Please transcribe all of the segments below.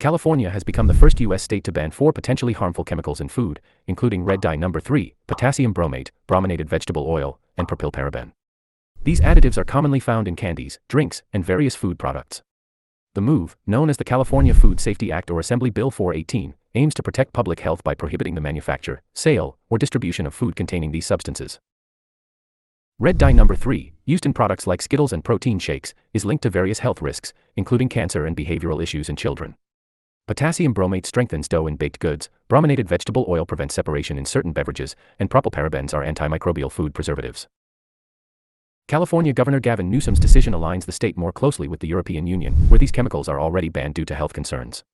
California has become the first U.S. state to ban 4 potentially harmful chemicals in food, including red dye number 3, potassium bromate, brominated vegetable oil, and propylparaben. These additives are commonly found in candies, drinks, and various food products. The move, known as the California Food Safety Act or Assembly Bill 418, aims to protect public health by prohibiting the manufacture, sale, or distribution of food containing these substances. Red dye number 3, used in products like Skittles and protein shakes, is linked to various health risks, including cancer and behavioral issues in children. Potassium bromate strengthens dough in baked goods, brominated vegetable oil prevents separation in certain beverages, and propylparabens are antimicrobial food preservatives. California Governor Gavin Newsom's decision aligns the state more closely with the European Union, where these chemicals are already banned due to health concerns.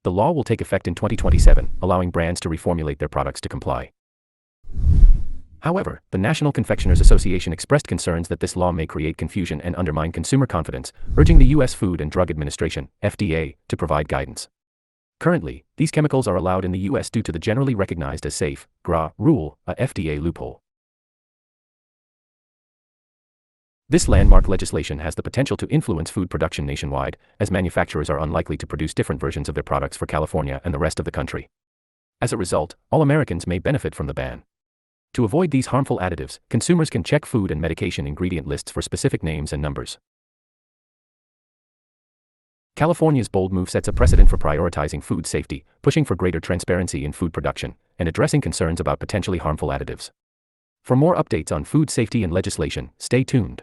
The law will take effect in 2027, allowing brands to reformulate their products to comply. However, the National Confectioners Association expressed concerns that this law may create confusion and undermine consumer confidence, urging the U.S. Food and Drug Administration, FDA, to provide guidance. Currently, these chemicals are allowed in the U.S. due to the generally recognized as safe, GRA, rule, a FDA loophole. This landmark legislation has the potential to influence food production nationwide, as manufacturers are unlikely to produce different versions of their products for California and the rest of the country. As a result, all Americans may benefit from the ban. To avoid these harmful additives, consumers can check food and medication ingredient lists for specific names and numbers. California's bold move sets a precedent for prioritizing food safety, pushing for greater transparency in food production, and addressing concerns about potentially harmful additives. For more updates on food safety and legislation, stay tuned.